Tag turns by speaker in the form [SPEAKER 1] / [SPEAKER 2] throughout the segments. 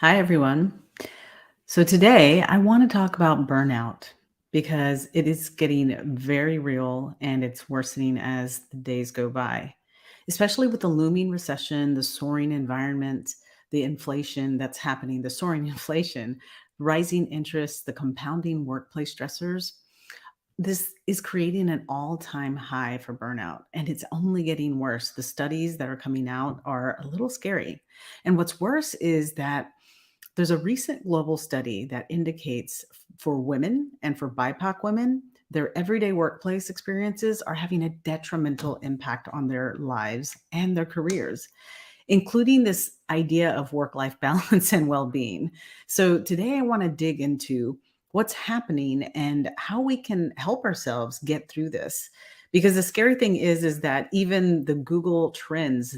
[SPEAKER 1] Hi, everyone. So, today I want to talk about burnout because it is getting very real and it's worsening as the days go by, especially with the looming recession, the soaring environment, the inflation that's happening, the soaring inflation, rising interest, the compounding workplace stressors. This is creating an all-time high for burnout, and it's only getting worse. The studies that are coming out are a little scary. And what's worse is that there's a recent global study that indicates for women and for BIPOC women, their everyday workplace experiences are having a detrimental impact on their lives and their careers, including this idea of work life balance and well being. So, today I want to dig into what's happening and how we can help ourselves get through this. Because the scary thing is that even the Google Trends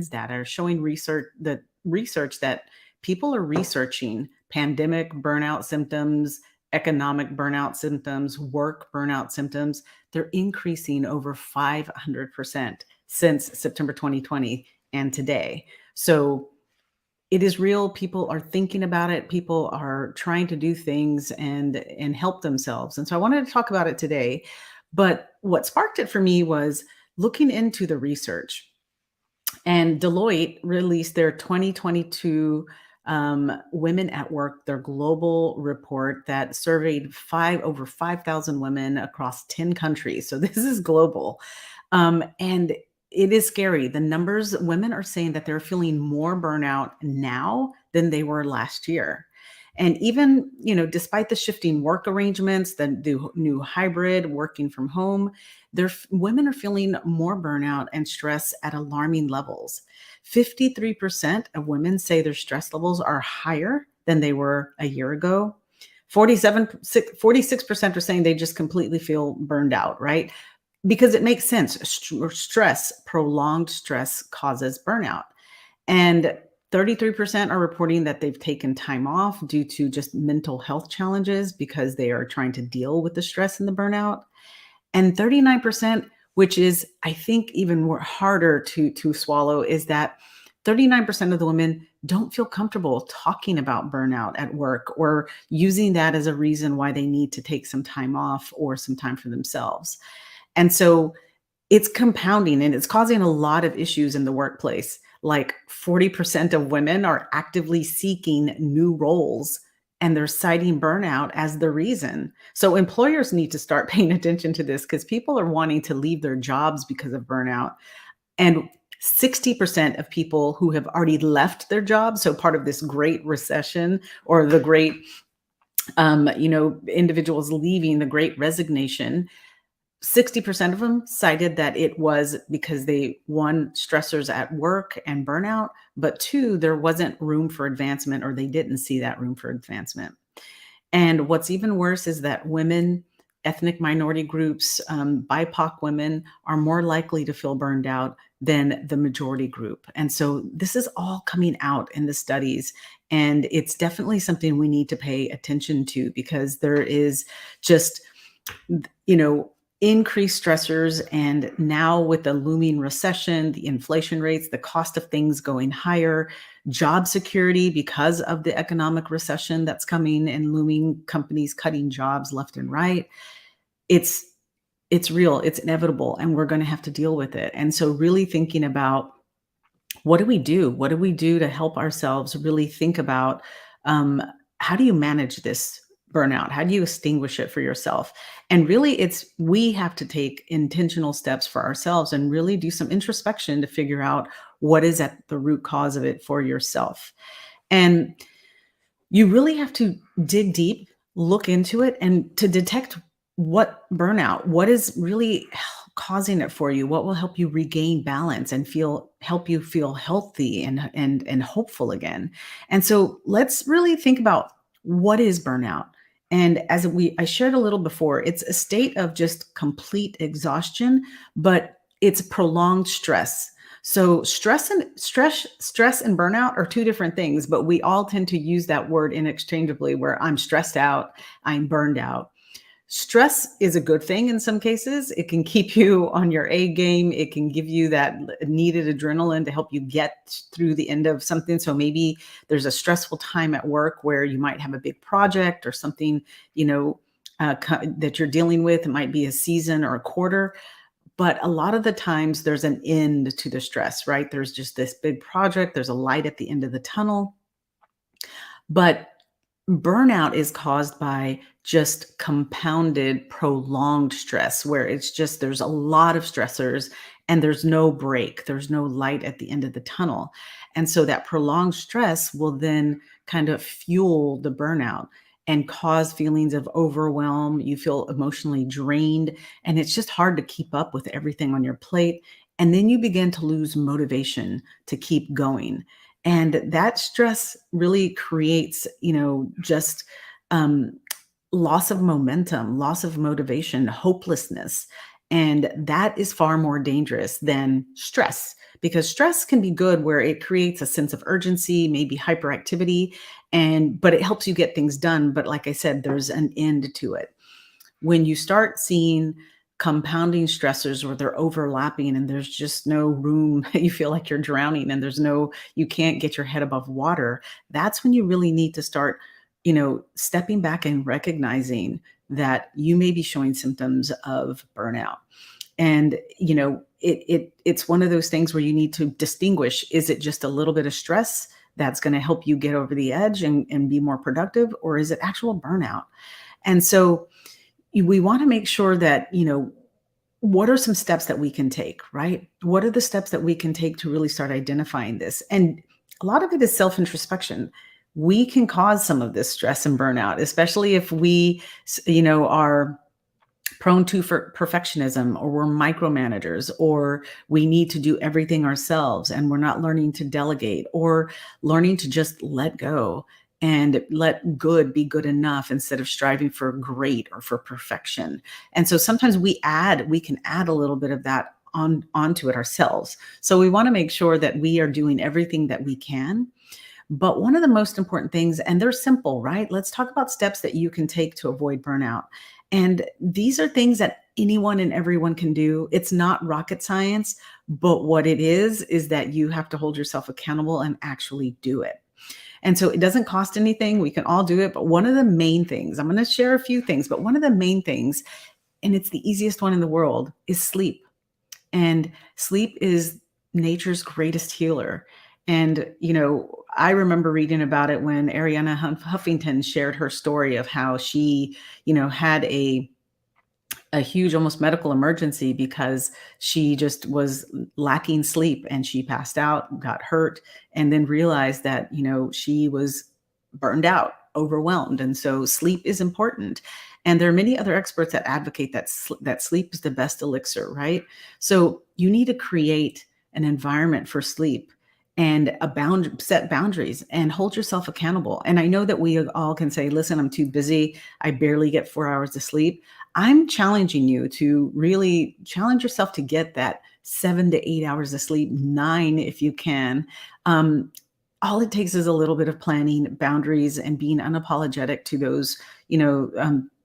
[SPEAKER 1] data are showing research that people are researching pandemic burnout symptoms, economic burnout symptoms, work burnout symptoms. They're increasing over 500% since September 2020 and today. So it is real. People are thinking about it. People are trying to do things and help themselves. And so I wanted to talk about it today. But what sparked it for me was looking into the research. And Deloitte released their 2022 Women at Work, their global report that surveyed over 5,000 women across 10 countries. So this is global. And it is scary. The numbers, women are saying that they're feeling more burnout now than they were last year. And even, despite the shifting work arrangements, the new hybrid working from home, women are feeling more burnout and stress at alarming levels. 53% of women say their stress levels are higher than they were a year ago. 46% are saying they just completely feel burned out, right? Because it makes sense. Prolonged stress causes burnout. And 33% are reporting that they've taken time off due to just mental health challenges because they are trying to deal with the stress and the burnout. And 39%, which is, I think, even more harder to swallow, is that 39% of the women don't feel comfortable talking about burnout at work or using that as a reason why they need to take some time off or some time for themselves. And so it's compounding and it's causing a lot of issues in the workplace. Like 40% of women are actively seeking new roles and they're citing burnout as the reason. So employers need to start paying attention to this because people are wanting to leave their jobs because of burnout. And 60% of people who have already left their jobs, so part of this great recession or the great, individuals leaving the great resignation, 60% of them cited that it was because they, one, stressors at work and burnout, but two, there wasn't room for advancement or they didn't see that room for advancement. And what's even worse is that women, ethnic minority groups, BIPOC women are more likely to feel burned out than the majority group. And so this is all coming out in the studies. And it's definitely something we need to pay attention to because there is just, you know, increased stressors. And now with the looming recession, the inflation rates, the cost of things going higher, job security because of the economic recession that's coming and looming, companies cutting jobs left and right. It's it's real, it's inevitable, and we're going to have to deal with it. And so really thinking about what do we do? What do we do to help ourselves really think about um, how do you manage this burnout? How do you extinguish it for yourself? And really, we have to take intentional steps for ourselves and really do some introspection to figure out what is at the root cause of it for yourself. And you really have to dig deep, look into it, and to detect what is really causing it for you, what will help you regain balance and help you feel healthy and hopeful again. And so let's really think about what is burnout. And I shared a little before, it's a state of just complete exhaustion, but it's prolonged stress. So stress and burnout are two different things, but we all tend to use that word interchangeably where I'm stressed out, I'm burned out. Stress is a good thing in some cases. It can keep you on your A game. It can give you that needed adrenaline to help you get through the end of something. So maybe there's a stressful time at work where you might have a big project or something, you know, that you're dealing with. It might be a season or a quarter, but a lot of the times there's an end to the stress, right? There's just this big project. There's a light at the end of the tunnel. But burnout is caused by just compounded, prolonged stress where it's just there's a lot of stressors and there's no break, there's no light at the end of the tunnel. And so that prolonged stress will then kind of fuel the burnout and cause feelings of overwhelm. You feel emotionally drained, and it's just hard to keep up with everything on your plate. And then you begin to lose motivation to keep going. And that stress really creates, just um, loss of momentum, loss of motivation, hopelessness. And that is far more dangerous than stress, because stress can be good where it creates a sense of urgency, maybe hyperactivity, but it helps you get things done. But like I said, there's an end to it. When you start seeing compounding stressors where they're overlapping and there's just no room, you feel like you're drowning and you can't get your head above water, that's when you really need to start, stepping back and recognizing that you may be showing symptoms of burnout. And, it's one of those things where you need to distinguish, is it just a little bit of stress that's going to help you get over the edge and be more productive, or is it actual burnout? And so we want to make sure that, what are some steps that we can take, right? What are the steps that we can take to really start identifying this? And a lot of it is self introspection. We can cause some of this stress and burnout, especially if we, are prone to for perfectionism, or we're micromanagers, or we need to do everything ourselves and we're not learning to delegate or learning to just let go and let good be good enough instead of striving for great or for perfection. And so sometimes we can add a little bit of that onto it ourselves. So we want to make sure that we are doing everything that we can. But one of the most important things, and they're simple, right? Let's talk about steps that you can take to avoid burnout. And these are things that anyone and everyone can do. It's not rocket science, but what it is that you have to hold yourself accountable and actually do it. And so it doesn't cost anything. We can all do it. But one of the main things, I'm going to share a few things, but one of the main things, and it's the easiest one in the world, is sleep. And sleep is nature's greatest healer. And, I remember reading about it when Ariana Huffington shared her story of how she, had a huge almost medical emergency because she just was lacking sleep and she passed out, got hurt, and then realized that, she was burned out, overwhelmed. And so sleep is important. And there are many other experts that advocate that sleep is the best elixir, right? So you need to create an environment for sleep and set boundaries and hold yourself accountable. And I know that we all can say, listen, I'm too busy. I barely get 4 hours of sleep. I'm challenging you to really challenge yourself to get that 7 to 8 hours of sleep, 9 if you can. All it takes is a little bit of planning, boundaries, and being unapologetic to those,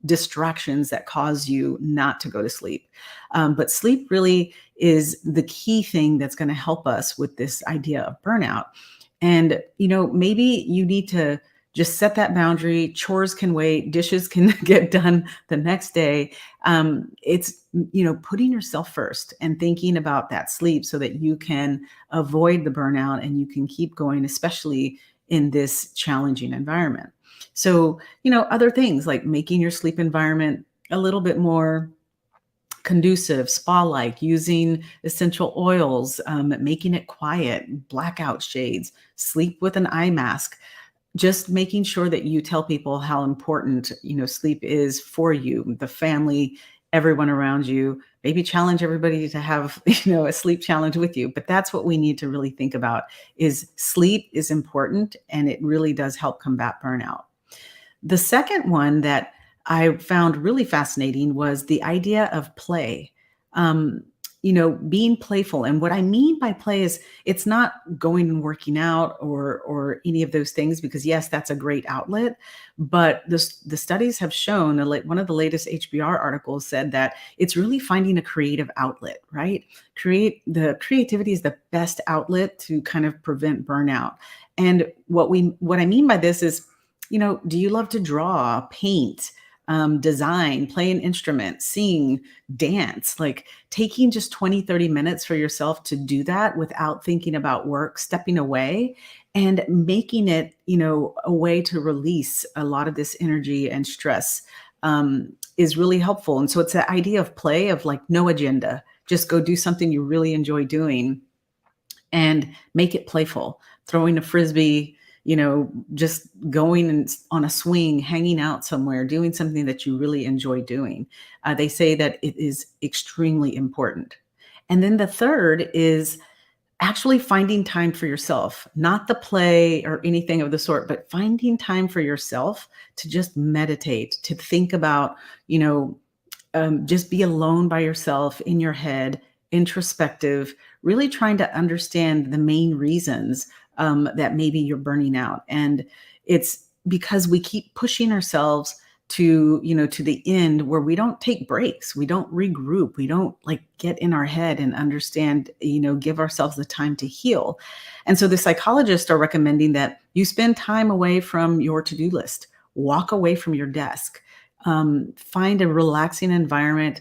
[SPEAKER 1] distractions that cause you not to go to sleep. But sleep really is the key thing that's going to help us with this idea of burnout. And, maybe you need to just set that boundary. Chores can wait, dishes can get done the next day. It's, putting yourself first and thinking about that sleep so that you can avoid the burnout and you can keep going, especially in this challenging environment. So, other things like making your sleep environment a little bit more conducive, spa-like, using essential oils, making it quiet, blackout shades, sleep with an eye mask, just making sure that you tell people how important, sleep is for you, the family, everyone around you. Maybe challenge everybody to have, a sleep challenge with you. But that's what we need to really think about, is sleep is important and it really does help combat burnout. The second one that I found really fascinating was the idea of play. Um, being playful. And what I mean by play is it's not going and working out or any of those things, because yes, that's a great outlet. But the studies have shown, one of the latest HBR articles said that it's really finding a creative outlet, right? Creativity is the best outlet to kind of prevent burnout. And what I mean by this is, do you love to draw, paint, design, play an instrument, sing, dance? Like taking just 20, 30 minutes for yourself to do that without thinking about work, stepping away and making it, a way to release a lot of this energy and stress, is really helpful. And so it's the idea of play, of like no agenda, just go do something you really enjoy doing and make it playful. Throwing a frisbee, just going on a swing, hanging out somewhere, doing something that you really enjoy doing. They say that it is extremely important. And then the third is actually finding time for yourself, not the play or anything of the sort, but finding time for yourself to just meditate, to think about, just be alone by yourself in your head, introspective, really trying to understand the main reasons, that maybe you're burning out. And it's because we keep pushing ourselves to the end, where we don't take breaks, we don't regroup, we don't like get in our head and understand, give ourselves the time to heal. And so the psychologists are recommending that you spend time away from your to-do list, walk away from your desk, find a relaxing environment,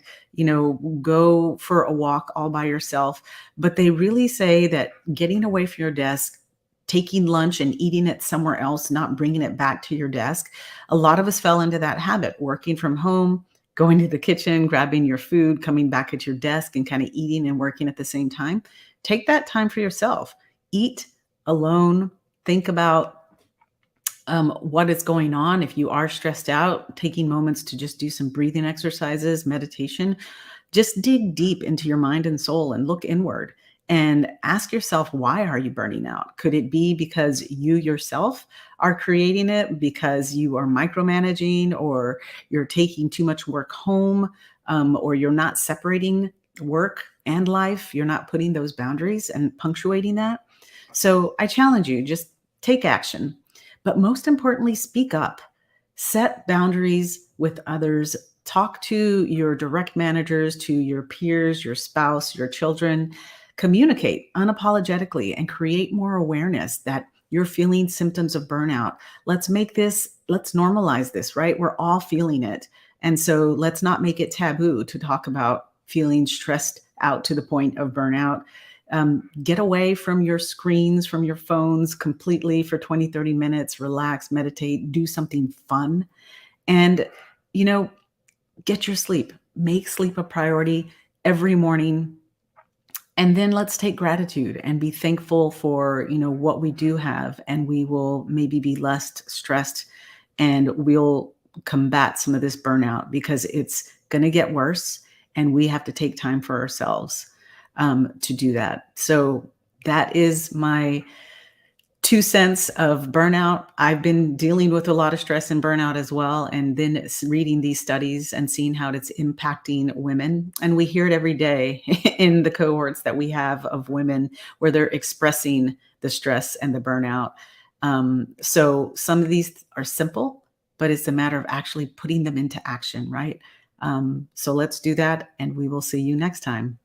[SPEAKER 1] go for a walk all by yourself. But they really say that getting away from your desk, taking lunch and eating it somewhere else, not bringing it back to your desk. A lot of us fell into that habit, working from home, going to the kitchen, grabbing your food, coming back at your desk and kind of eating and working at the same time. Take that time for yourself. Eat alone. Think about what is going on. If you are stressed out, taking moments to just do some breathing exercises, meditation, just dig deep into your mind and soul and look inward and ask yourself, why are you burning out? Could it be because you yourself are creating it, because you are micromanaging, or you're taking too much work home, or you're not separating work and life? You're not putting those boundaries and punctuating that. So I challenge you, just take action. But most importantly, speak up, set boundaries with others, talk to your direct managers, to your peers, your spouse, your children, communicate unapologetically and create more awareness that you're feeling symptoms of burnout. Let's normalize this, right? We're all feeling it. And so let's not make it taboo to talk about feeling stressed out to the point of burnout. Get away from your screens, from your phones completely for 20, 30 minutes, relax, meditate, do something fun. And, you know, get your sleep, make sleep a priority every morning. And then let's take gratitude and be thankful for, what we do have. And we will maybe be less stressed, and we'll combat some of this burnout, because it's going to get worse. And we have to take time for ourselves, to do that. So that is my 2 cents of burnout. I've been dealing with a lot of stress and burnout as well. And then reading these studies and seeing how it's impacting women. And we hear it every day in the cohorts that we have of women, where they're expressing the stress and the burnout. So some of these are simple, but it's a matter of actually putting them into action, right? So let's do that, and we will see you next time.